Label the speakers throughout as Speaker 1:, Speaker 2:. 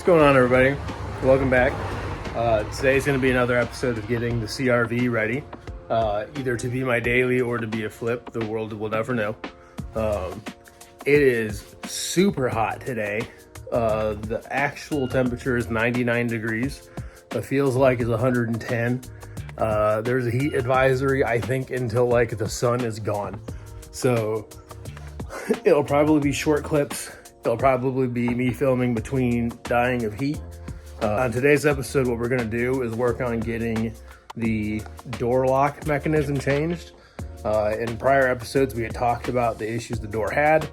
Speaker 1: going on, everybody? Welcome back. Today's going to be another episode of getting the CRV ready, either to be my daily or to be a flip. The world will never know. It is super hot today. The actual temperature is 99 degrees. It feels like it's 110. There's a heat advisory, I think, until like the sun is gone. So it'll probably be short clips. It'll probably be me filming between dying of heat. On today's episode, what we're going to do is work on getting the door lock mechanism changed. In prior episodes, we had talked about the issues the door had,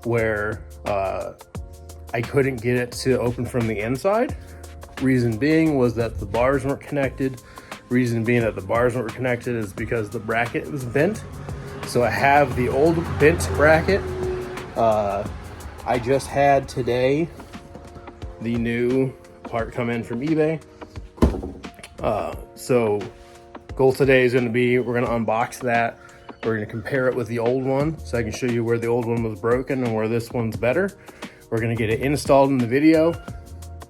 Speaker 1: where I couldn't get it to open from the inside. Reason being was that the bars weren't connected. Reason being that the bars weren't connected is because the bracket was bent. So I have the old bent bracket. I just had today the new part come in from eBay. So goal today is going to be, we're going to unbox that. We're going to compare it with the old one so I can show you where the old one was broken and where this one's better. We're going to get it installed in the video,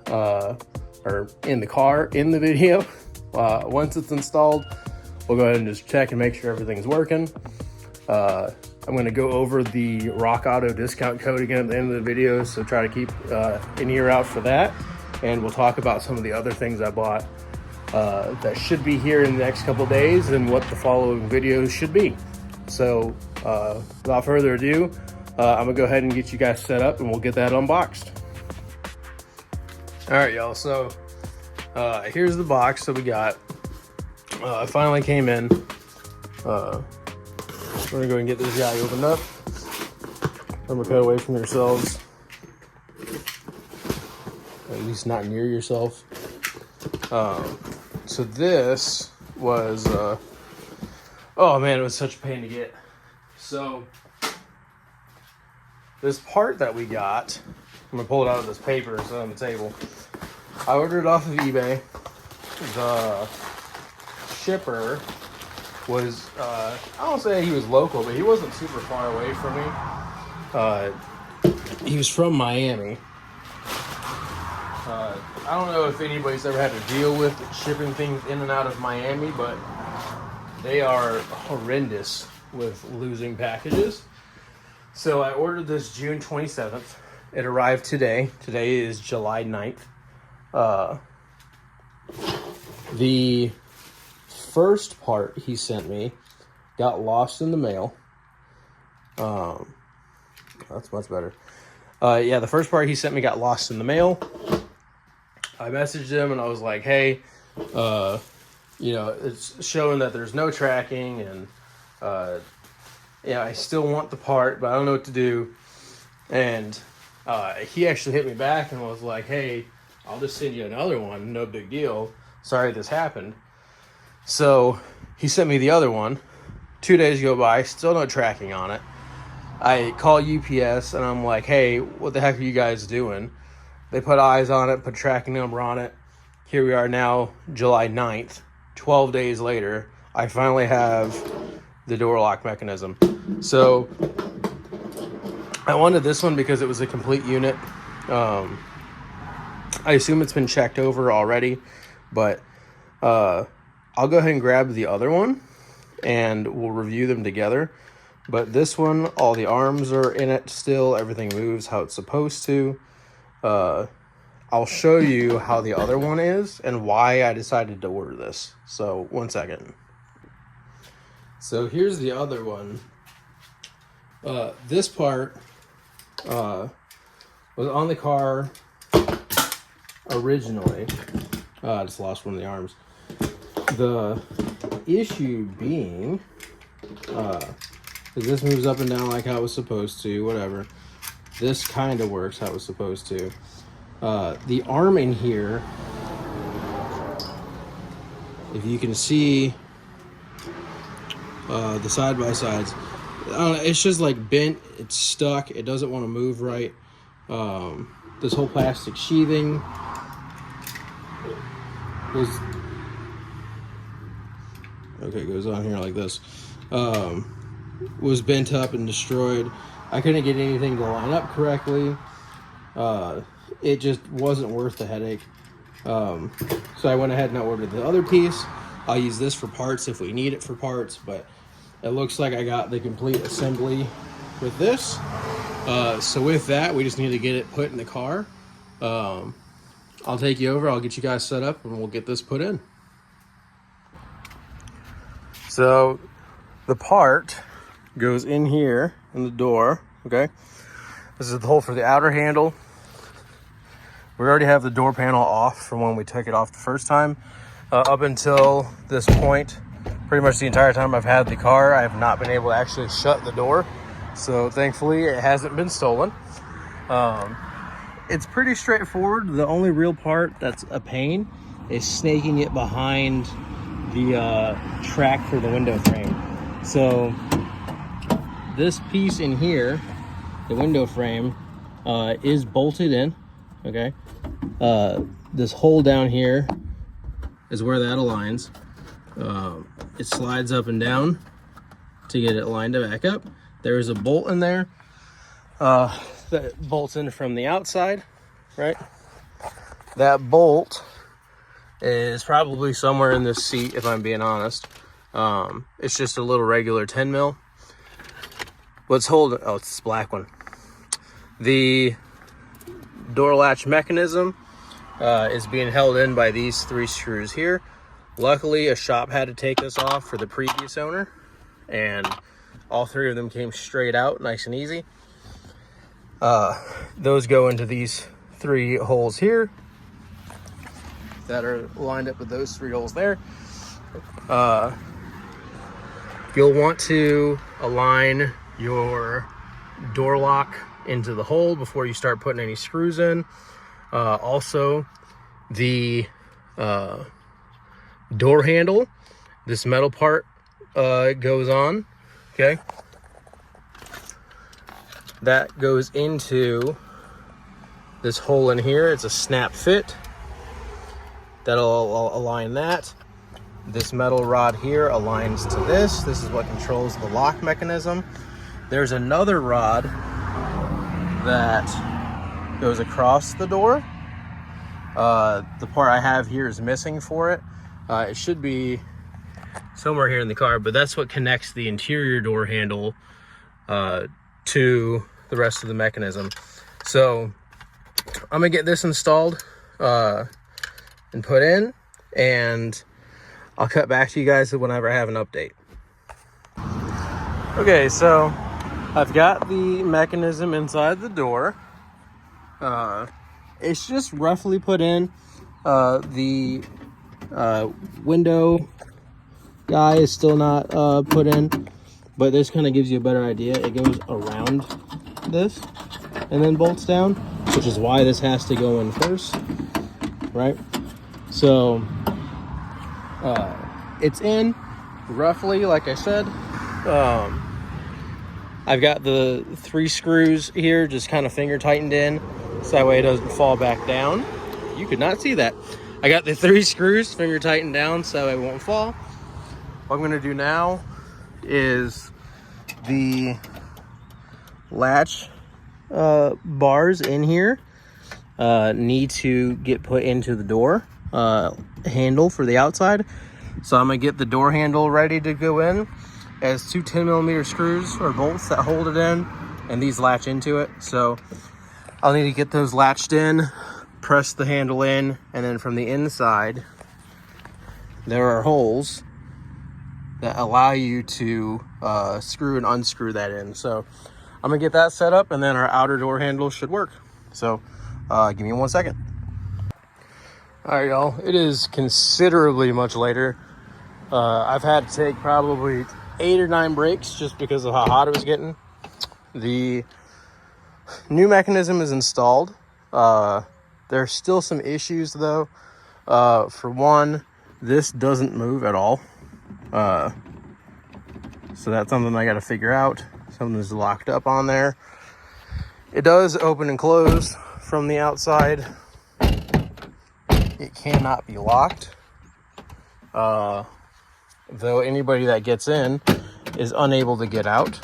Speaker 1: or in the car in the video. Once it's installed, we'll go ahead and just check and make sure everything's working. I'm going to go over the Rock Auto discount code again at the end of the video, so try to keep an ear out for that. And we'll talk about some of the other things I bought that should be here in the next couple days and what the following videos should be. So without further ado, I'm going to go ahead and get you guys set up and we'll get that unboxed. All right, y'all. So here's the box that we got. It finally came in. We're gonna go and get this guy opened up. I'm gonna cut away from yourselves. At least not near yourself. So this was, oh man, it was such a pain to get. So this part that we got, I'm gonna pull it out of this paper, it's on the table. I ordered it off of eBay. The shipper was, I don't say he was local, but he wasn't super far away from me. He was from Miami. I don't know if anybody's ever had to deal with shipping things in and out of Miami, but they are horrendous with losing packages. So I ordered this June 27th. It arrived today. Today is July 9th. The first part he sent me got lost in the mail. That's much better. Yeah, the first part he sent me got lost in the mail. I messaged him and I was like, hey, it's showing that there's no tracking and I still want the part, but I don't know what to do. And he actually hit me back and was like, hey, I'll just send you another one. No big deal. Sorry this happened. So he sent me the other one. 2 days go by, still no tracking on it. I call UPS and I'm like, hey, what the heck are you guys doing? They put eyes on it, put tracking number on it. Here we are now, July 9th. 12 days later, I finally have the door lock mechanism. So I wanted this one because it was a complete unit. I assume it's been checked over already, but I'll go ahead and grab the other one and we'll review them together. But this one, all the arms are in it still. Everything moves how it's supposed to. I'll show you how the other one is and why I decided to order this. So, one second. So, here's the other one. This part was on the car originally. I just lost one of the arms. The issue being, is this moves up and down like how it was supposed to, whatever. This kind of works how it was supposed to. The arm in here, if you can see the side-by-sides, it's just like bent, it's stuck, it doesn't want to move right. This whole plastic sheathing was, okay, it goes on here like this, was bent up and destroyed. I couldn't get anything to line up correctly.
Speaker 2: it just wasn't worth the headache. So I went ahead and I ordered the other piece. I'll use this for parts if we need it for parts, but it looks like I got the complete assembly with this. So with that, we just need to get it put in the car. I'll take you over, I'll get you guys set up, and we'll get this put in. So the part goes in here in the door, okay? This is the hole for the outer handle. We already have the door panel off from when we took it off the first time. Up until this point, pretty much the entire time I've had the car, I have not been able to actually shut the door. So thankfully it hasn't been stolen. It's pretty straightforward. The only real part that's a pain is snaking it behind the track for the window frame. So this piece in here, the window frame, is bolted in, okay? This hole down here is where that aligns. It slides up and down to get it lined back up. There is a bolt in there that bolts in from the outside, right? That bolt is probably somewhere in this seat, if I'm being honest. It's just a little regular 10 mil. What's holding, oh, it's this black one. The door latch mechanism is being held in by these 3 screws here. Luckily, a shop had to take this off for the previous owner, and all 3 of them came straight out, nice and easy. Those go into these 3 holes here that are lined up with those 3 holes there. You'll want to align your door lock into the hole before you start putting any screws in. Also, the door handle, this metal part goes on, okay? That goes into this hole in here. It's a snap fit. That'll align that. This metal rod here aligns to this. This is what controls the lock mechanism. There's another rod that goes across the door. The part I have here is missing for it. It should be somewhere here in the car, but that's what connects the interior door handle to the rest of the mechanism. So I'm gonna get this installed and put in, and I'll cut back to you guys whenever I have an update. Okay, so I've got the mechanism inside the door. It's just roughly put in. The window guy is still not put in, but this kind of gives you a better idea. It goes around this and then bolts down, which is why this has to go in first, right? So it's in roughly, like I said. I've got the 3 screws here just kind of finger tightened in, so that way it doesn't fall back down. You could not see that. I got the 3 screws finger tightened down so it won't fall. What I'm gonna do now is the latch bars in here need to get put into the door handle for the outside. So I'm gonna get the door handle ready to go in. It has 2 10mm screws or bolts that hold it in, and these latch into it. So I'll need to get those latched in, press the handle in, and then from the inside there are holes that allow you to screw and unscrew that in. So I'm gonna get that set up, and then our outer door handle should work. So give me 1 second. All right, y'all, it is considerably much later. I've had to take probably 8 or 9 breaks just because of how hot it was getting. The new mechanism is installed. There's still some issues though. For one, this doesn't move at all. So that's something I got to figure out. Something's locked up on there. It does open and close from the outside. It cannot be locked. Though anybody that gets in is unable to get out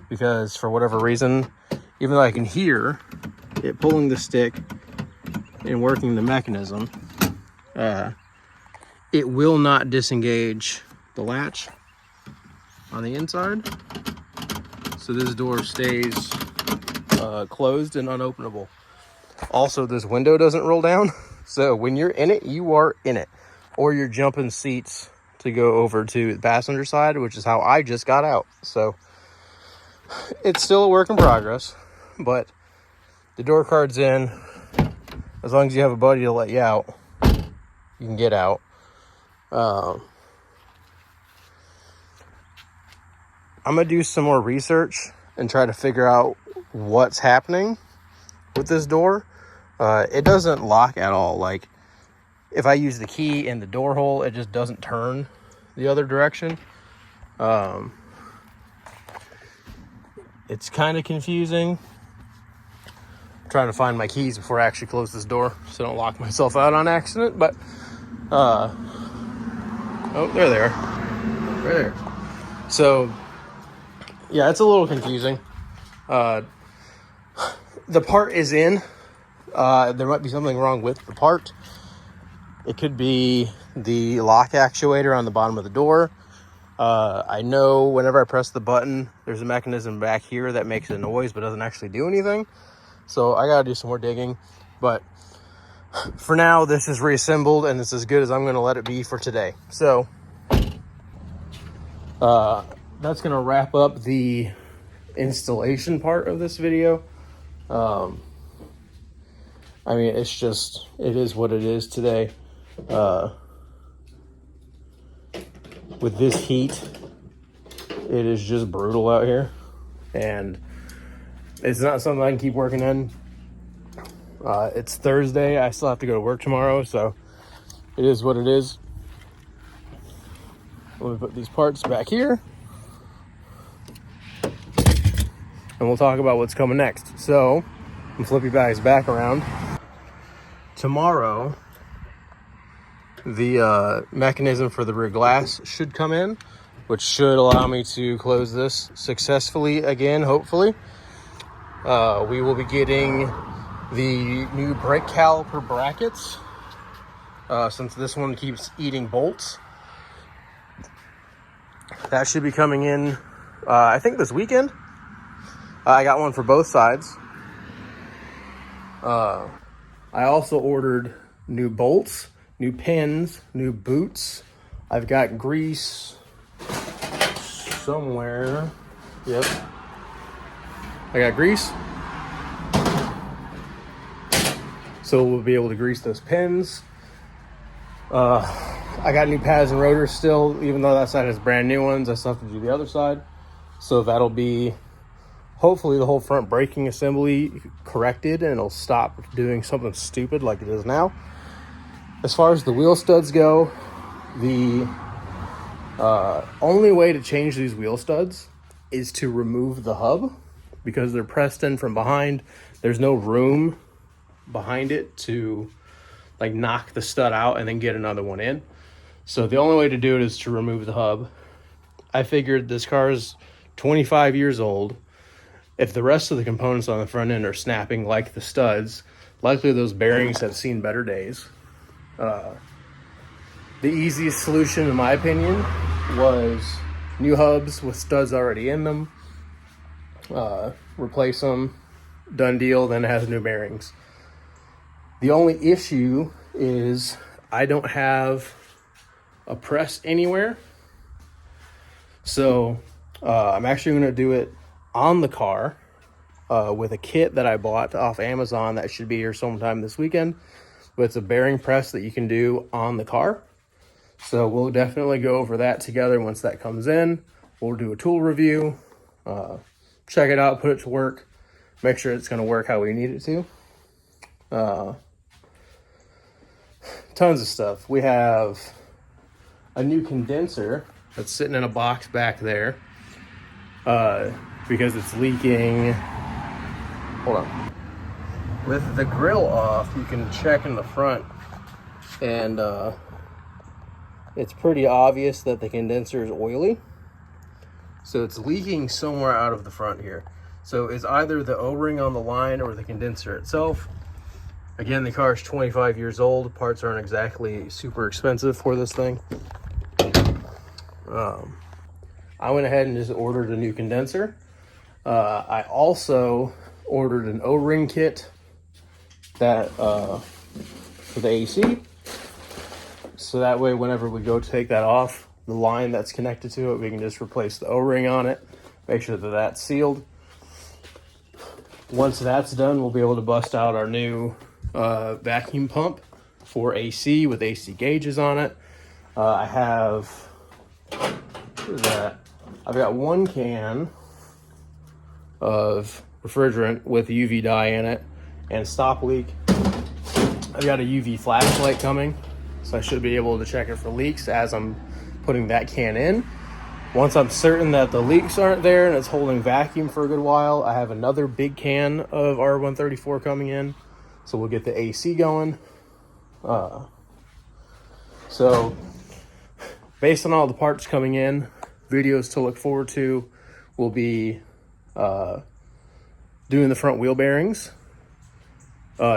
Speaker 2: because for whatever reason, even though I can hear it pulling the stick and working the mechanism, it will not disengage the latch on the inside. So this door stays closed and unopenable. Also, this window doesn't roll down. So when you're in it, you are in it. Or you're jumping seats to go over to the passenger side, which is how I just got out. So it's still a work in progress, but the door card's in. As long as you have a buddy to let you out, you can get out. I'm gonna do some more research and try to figure out what's happening with this door. It doesn't lock at all. Like, if I use the key in the door hole, it just doesn't turn the other direction. It's kind of confusing. I'm trying to find my keys before I actually close this door so I don't lock myself out on accident. But oh, there they are. Right there. So yeah, it's a little confusing. The part is in. There might be something wrong with the part. It could be the lock actuator on the bottom of the door. I know whenever I press the button, there's a mechanism back here that makes a noise but doesn't actually do anything. So I gotta do some more digging. But for now, this is reassembled and it's as good as I'm gonna let it be for today. So that's gonna wrap up the installation part of this video. I mean, it is what it is today. With this heat, it is just brutal out here, and it's not something I can keep working in. It's Thursday. I still have to go to work tomorrow, so it is what it is. Let me put these parts back here, and we'll talk about what's coming next. So, I'm flip you guys back around. Tomorrow, the mechanism for the rear glass should come in, which should allow me to close this successfully again, hopefully. We will be getting the new brake caliper brackets, since this one keeps eating bolts. That should be coming in, I think this weekend. I got one for both sides. I also ordered new bolts, new pins, new boots. I've got grease somewhere. Yep. I got grease. So we'll be able to grease those pins. I got new pads and rotors still, even though that side has brand new ones. I still have to do the other side. So that'll be hopefully the whole front braking assembly corrected, and it'll stop doing something stupid like it is now. As far as the wheel studs go, the only way to change these wheel studs is to remove the hub, because they're pressed in from behind. There's no room behind it to like knock the stud out and then get another one in. So the only way to do it is to remove the hub. I figured this car is 25 years old. If the rest of the components on the front end are snapping like the studs, likely those bearings have seen better days. The easiest solution, in my opinion, was new hubs with studs already in them. Replace them, done deal, then it has new bearings. The only issue is I don't have a press anywhere. So I'm actually going to do it on the car with a kit that I bought off Amazon that should be here sometime this weekend. But it's a bearing press that you can do on the car. So we'll definitely go over that together once that comes in. We'll do a tool review, check it out, put it to work, make sure it's going to work how we need it to. Tons of stuff. We have a new condenser that's sitting in a box back there because it's leaking. Hold on. With the grill off, you can check in the front, and it's pretty obvious that the condenser is oily. So it's leaking somewhere out of the front here.
Speaker 1: So it's either the O-ring on the line or the condenser itself. Again, the car is 25 years old. Parts aren't exactly super expensive for this thing. I went ahead and just ordered a new condenser. I also ordered an O-ring kit that for the AC. So that way, whenever we go take that off, the line that's connected to it, we can just replace the O-ring on it, make sure that that's sealed. Once that's done, we'll be able to bust out our new vacuum pump for AC with AC gauges on it. I have, what is that? I've got 1 can of refrigerant with UV dye in it and stop leak. I've got a UV flashlight coming, so I should be able to check it for leaks as I'm putting that can in. Once I'm certain that the leaks aren't there and it's holding vacuum for a good while, I have another big can of R134 coming in, so we'll get the AC going. So based on all the parts coming in, videos to look forward to will be doing the front wheel bearings,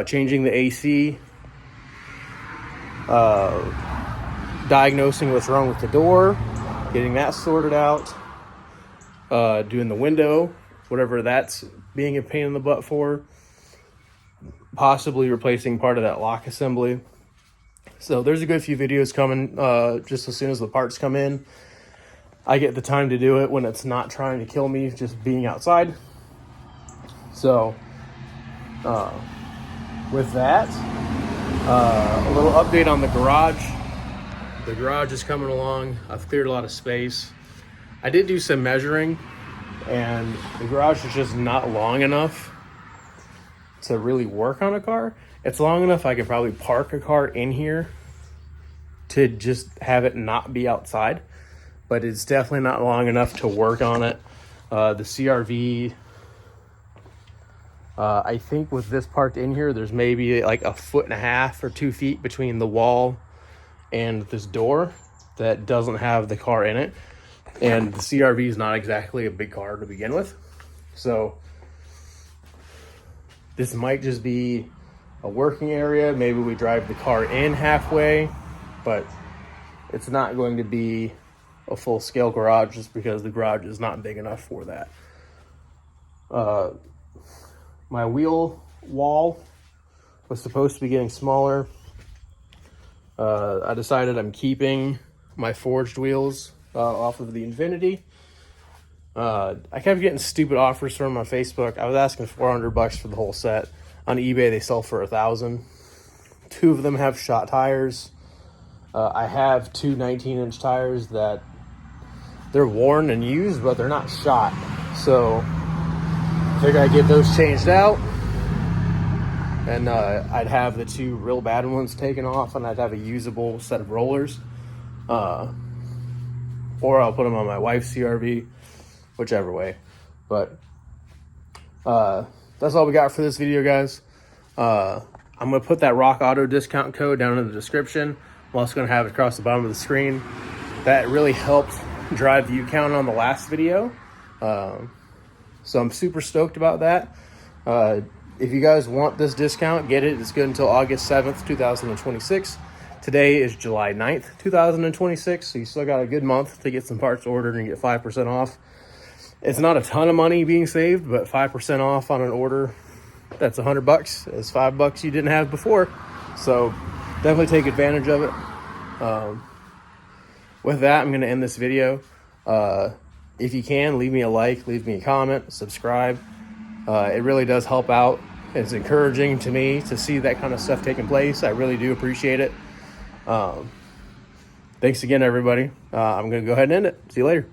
Speaker 1: changing the AC, diagnosing what's wrong with the door, getting that sorted out, doing the window, whatever that's being a pain in the butt for, possibly replacing part of that lock assembly. So there's a good few videos coming just as soon as the parts come in. I get the time to do it when it's not trying to kill me just being outside. So with that, a little update on the garage. The garage is coming along. I've cleared a lot of space. I did do some measuring, and the garage is just not long enough to really work on a car. It's long enough I could probably park a car in here to just have it not be outside, but it's definitely not long enough to work on it. The CRV, I think with this parked in here, there's maybe like 1.5 or 2 feet between the wall and this door that doesn't have the car in it. And the CRV is not exactly a big car to begin with. So this might just be a working area. Maybe we drive the car in halfway, but it's not going to be a full-scale garage just because the garage is not big enough for that. My wheel wall was supposed to be getting smaller. I decided I'm keeping my forged wheels off of the Infinity. I kept getting stupid offers from on Facebook. I was asking $400 for the whole set. On eBay, they sell for $1,000. 2 of them have shot tires. I have 2 19-inch tires that they're worn and used, but they're not shot. So I figured I'd get those changed out, and I'd have the 2 real bad ones taken off, and I'd have a usable set of rollers. Or I'll put them on my wife's CRV, whichever way. But that's all we got for this video, guys. I'm going to put that Rock Auto discount code down in the description. I'm also going to have it across the bottom of the screen. That really helped drive view count on the last video. So I'm super stoked about that. If you guys want this discount, get it. It's good until August 7th, 2026. Today is July 9th, 2026. So you still got a good month to get some parts ordered and get 5% off. It's not a ton of money being saved, but 5% off on an order, that's $100. It's $5 you didn't have before. So definitely take advantage of it. With that, I'm going to end this video. If you can, leave me a like, leave me a comment, subscribe. It really does help out. It's encouraging to me to see that kind of stuff taking place. I really do appreciate it. Thanks again, everybody. I'm going to go ahead and end it. See you later.